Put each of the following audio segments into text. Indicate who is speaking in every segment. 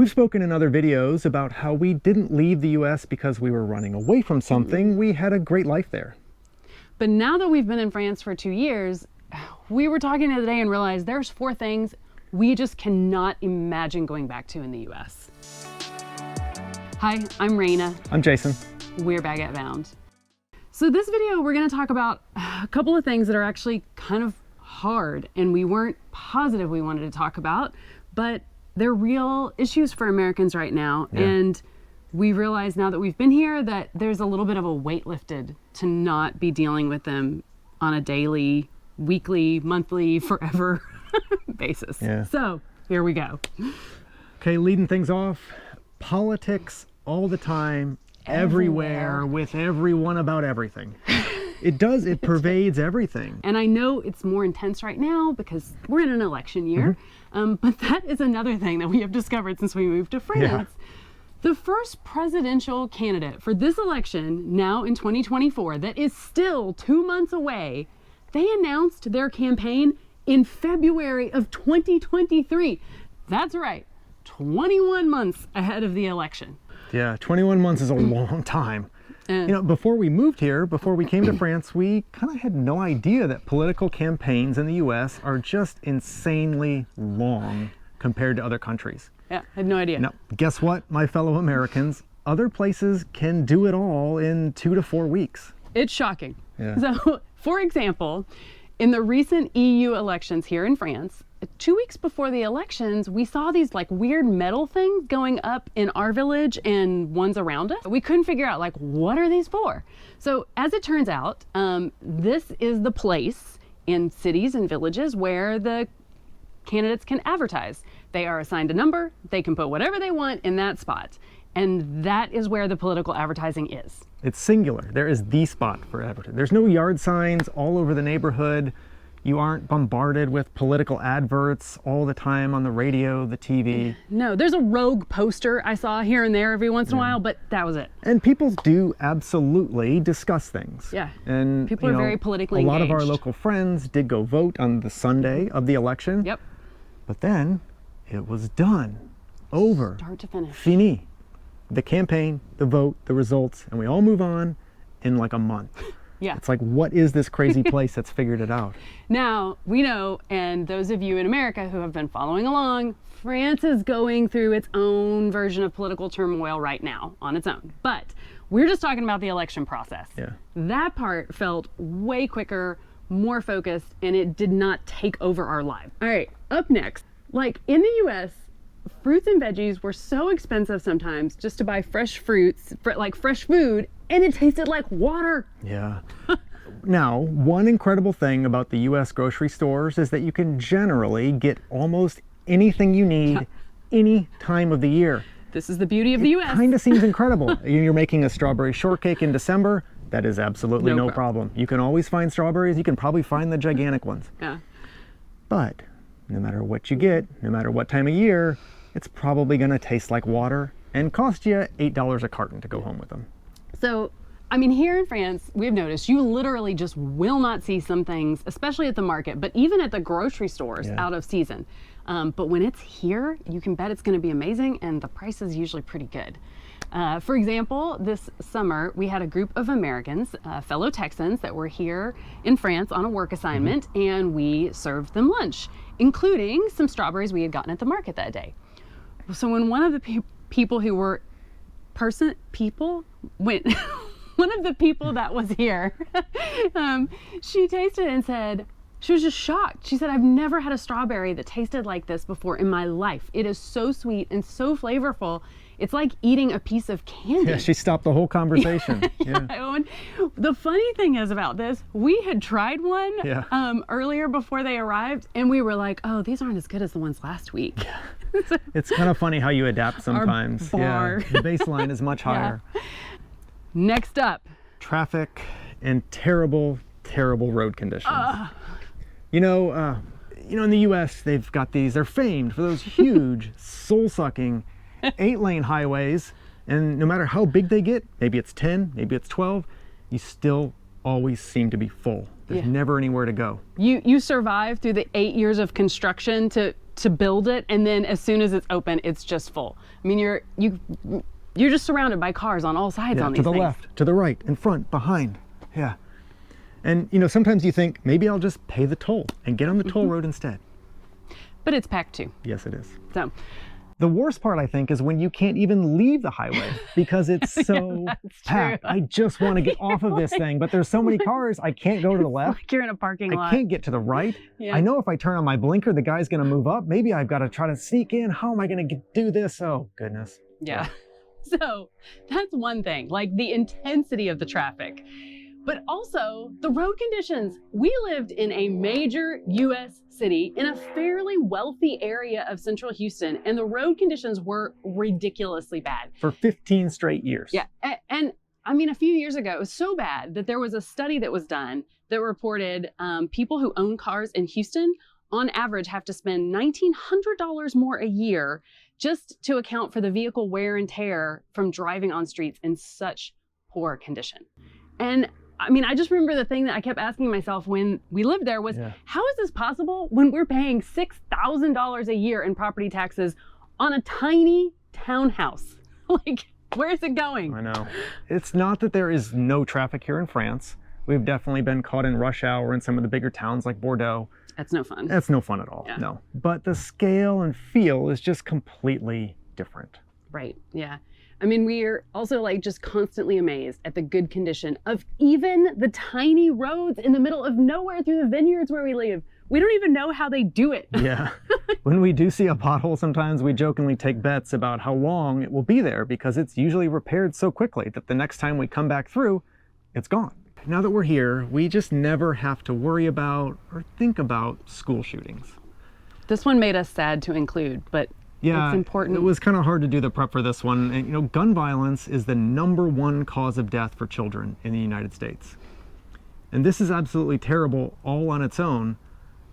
Speaker 1: We've spoken in other videos about how we didn't leave the US because we were running away from something. We had a great life there.
Speaker 2: But now that we've been in France for 2 years, we were talking the other day and realized there's 4 things we just cannot imagine going back to in the US. Hi, I'm Raina.
Speaker 1: I'm Jason.
Speaker 2: We're Baguette Bound. So this video, we're going to talk about a couple of things that are actually kind of hard and we weren't positive we wanted to talk about, but they're real issues for Americans right now.
Speaker 1: Yeah.
Speaker 2: And we realize now that we've been here that there's a little bit of a weight lifted to not be dealing with them on a daily, weekly, monthly, forever basis.
Speaker 1: Yeah.
Speaker 2: So here we go.
Speaker 1: Okay, leading things off, politics all the time, everywhere, with everyone about everything. It pervades everything.
Speaker 2: And I know it's more intense right now because we're in an election year, but that is another thing that we have discovered since we moved to France. Yeah. The first presidential candidate for this election, now in 2024, that is still 2 months away, they announced their campaign in February of 2023. That's right, 21 months ahead of the election.
Speaker 1: Yeah, 21 months is a long time. You know, before we moved here, before we came to France, we kind of had no idea that political campaigns in the US are just insanely long compared to other countries.
Speaker 2: Yeah, I had no idea.
Speaker 1: Now, guess what, my fellow Americans? Other places can do it all in 2 to 4 weeks.
Speaker 2: It's shocking.
Speaker 1: Yeah.
Speaker 2: So, for example, in the recent EU elections here in France, 2 weeks before the elections, we saw these like weird metal things going up in our village and ones around us. We couldn't figure out like, what are these for? So as it turns out, this is the place in cities and villages where the candidates can advertise. They are assigned a number, they can put whatever they want in that spot. And that is where the political advertising is.
Speaker 1: It's singular. There is the spot for advertising. There's no yard signs all over the neighborhood. You aren't bombarded with political adverts all the time on the radio, the TV.
Speaker 2: No, there's a rogue poster I saw here and there every once in a while, but that was it.
Speaker 1: And people do absolutely discuss things.
Speaker 2: Yeah,
Speaker 1: and
Speaker 2: people are very politically engaged.
Speaker 1: A lot of our local friends did go vote on the Sunday of the election.
Speaker 2: Yep.
Speaker 1: But then it was done, over,
Speaker 2: start to finish.
Speaker 1: Fini. The campaign, the vote, the results, and we all move on in like a month.
Speaker 2: Yeah.
Speaker 1: It's like, what is this crazy place that's figured it out?
Speaker 2: Now, we know, and those of you in America who have been following along, France is going through its own version of political turmoil right now on its own. But we're just talking about the election process.
Speaker 1: Yeah.
Speaker 2: That part felt way quicker, more focused, and it did not take over our lives. All right, up next, like in the US, fruits and veggies were so expensive sometimes just to buy fresh fruits, like fresh food, and it tasted like water.
Speaker 1: Yeah. Now, one incredible thing about the US grocery stores is that you can generally get almost anything you need any time of the year.
Speaker 2: This is the beauty of the US.
Speaker 1: It kind of seems incredible. You're making a strawberry shortcake in December, that is absolutely no problem. You can always find strawberries. You can probably find the gigantic ones.
Speaker 2: Yeah.
Speaker 1: But no matter what you get, no matter what time of year, it's probably going to taste like water and cost you $8 a carton to go home with them.
Speaker 2: So, I mean, here in France, we've noticed you literally just will not see some things, especially at the market, but even at the grocery stores, out of season. But when it's here, you can bet it's going to be amazing, and the price is usually pretty good. For example, this summer, we had a group of Americans, fellow Texans, that were here in France on a work assignment, and we served them lunch, including some strawberries we had gotten at the market that day. So when one of the people who were one of the people that was here, she tasted it and said, she was just shocked. She said, I've never had a strawberry that tasted like this before in my life. It is so sweet and so flavorful. It's like eating a piece of candy.
Speaker 1: Yeah, she stopped the whole conversation.
Speaker 2: Yeah. And the funny thing is about this, we had tried one earlier before they arrived, and we were like, oh, these aren't as good as the ones last week.
Speaker 1: Yeah. It's kind of funny how you adapt sometimes.
Speaker 2: Our bar.
Speaker 1: Yeah, the baseline is much higher.
Speaker 2: Next up,
Speaker 1: traffic and terrible road conditions. You know, in the US, they've got they're famed for those huge, soul-sucking 8-lane highways, and no matter how big they get, maybe it's 10, maybe it's 12, you still always seem to be full. There's never anywhere to go.
Speaker 2: You survived through the 8 years of construction to to build it, and then as soon as it's open, it's just full. I mean, you're just surrounded by cars on all sides on these
Speaker 1: to the
Speaker 2: things.
Speaker 1: left, to the right, in front, behind. Yeah. And sometimes you think, maybe I'll just pay the toll and get on the toll road instead.
Speaker 2: But it's packed too.
Speaker 1: Yes, it is.
Speaker 2: So
Speaker 1: the worst part, I think, is when you can't even leave the highway because it's so packed. I just want to get off of this thing, but there's so many cars, I can't go to the left.
Speaker 2: like you're in a parking lot.
Speaker 1: I can't get to the right.
Speaker 2: Yeah.
Speaker 1: I know if I turn on my blinker, the guy's going to move up. Maybe I've got to try to sneak in. How am I going to do this? Oh, goodness.
Speaker 2: Yeah. So that's one thing, like the intensity of the traffic, but also the road conditions. We lived in a major U.S. city in a fairly wealthy area of central Houston, and the road conditions were ridiculously bad.
Speaker 1: For 15 straight years.
Speaker 2: Yeah. And I mean, a few years ago, it was so bad that there was a study that was done that reported people who own cars in Houston, on average, have to spend $1,900 more a year just to account for the vehicle wear and tear from driving on streets in such poor condition. And I mean, I just remember the thing that I kept asking myself when we lived there was, how is this possible when we're paying $6,000 a year in property taxes on a tiny townhouse? Like, where is it going?
Speaker 1: I know. It's not that there is no traffic here in France. We've definitely been caught in rush hour in some of the bigger towns like Bordeaux.
Speaker 2: That's no fun.
Speaker 1: That's no fun at all, no. But the scale and feel is just completely different.
Speaker 2: Right, yeah. I mean, we're also like just constantly amazed at the good condition of even the tiny roads in the middle of nowhere through the vineyards where we live. We don't even know how they do it.
Speaker 1: Yeah. When we do see a pothole, sometimes we jokingly take bets about how long it will be there because it's usually repaired so quickly that the next time we come back through, it's gone. Now that we're here, we just never have to worry about or think about school shootings.
Speaker 2: This one made us sad to include, but it's important.
Speaker 1: It was kind of hard to do the prep for this one. And, gun violence is the #1 cause of death for children in the United States. And this is absolutely terrible all on its own.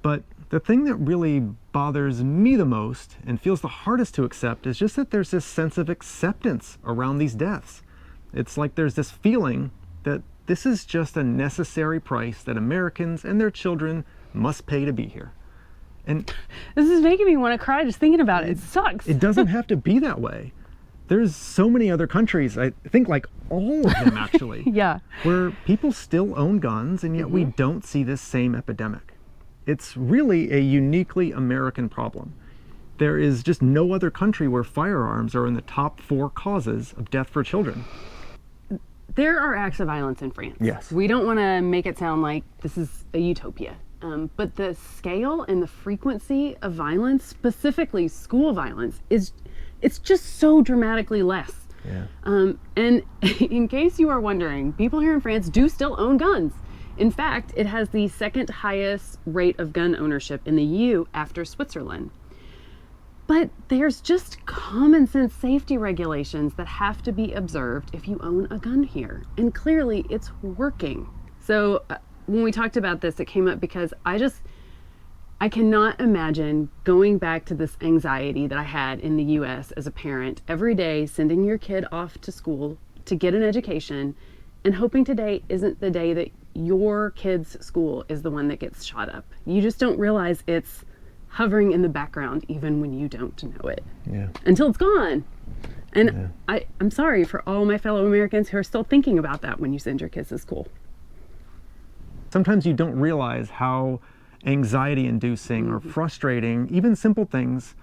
Speaker 1: But the thing that really bothers me the most and feels the hardest to accept is just that there's this sense of acceptance around these deaths. It's like there's this feeling that this is just a necessary price that Americans and their children must pay to be here. And
Speaker 2: this is making me want to cry just thinking about it. It sucks.
Speaker 1: It doesn't have to be that way. There's so many other countries, I think like all of them actually, where people still own guns and yet we don't see this same epidemic. It's really a uniquely American problem. There is just no other country where firearms are in the top 4 causes of death for children.
Speaker 2: There are acts of violence in France.
Speaker 1: Yes.
Speaker 2: We don't want to make it sound like this is a utopia. But the scale and the frequency of violence, specifically school violence, it's just so dramatically less.
Speaker 1: Yeah.
Speaker 2: And in case you are wondering, people here in France do still own guns. In fact, it has the 2nd highest rate of gun ownership in the EU after Switzerland. But there's just common sense safety regulations that have to be observed if you own a gun here. And clearly it's working. So when we talked about this, it came up because I cannot imagine going back to this anxiety that I had in the US as a parent every day, sending your kid off to school to get an education and hoping today isn't the day that your kid's school is the one that gets shot up. You just don't realize it's hovering in the background even when you don't know it. Until it's gone. And I'm sorry for all my fellow Americans who are still thinking about that when you send your kids to school.
Speaker 1: Sometimes you don't realize how anxiety-inducing or frustrating even simple things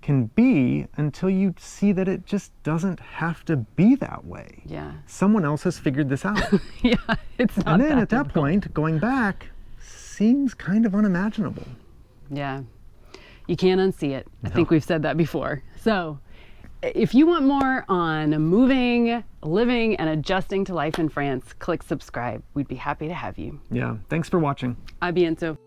Speaker 1: can be until you see that it just doesn't have to be that way. Someone else has figured this out.
Speaker 2: It's not.
Speaker 1: And then at that point, going back seems kind of unimaginable.
Speaker 2: You can't unsee it. I think we've said that before. So if you want more on moving, living, and adjusting to life in France, click subscribe. We'd be happy to have you.
Speaker 1: Thanks for watching.
Speaker 2: A bientôt.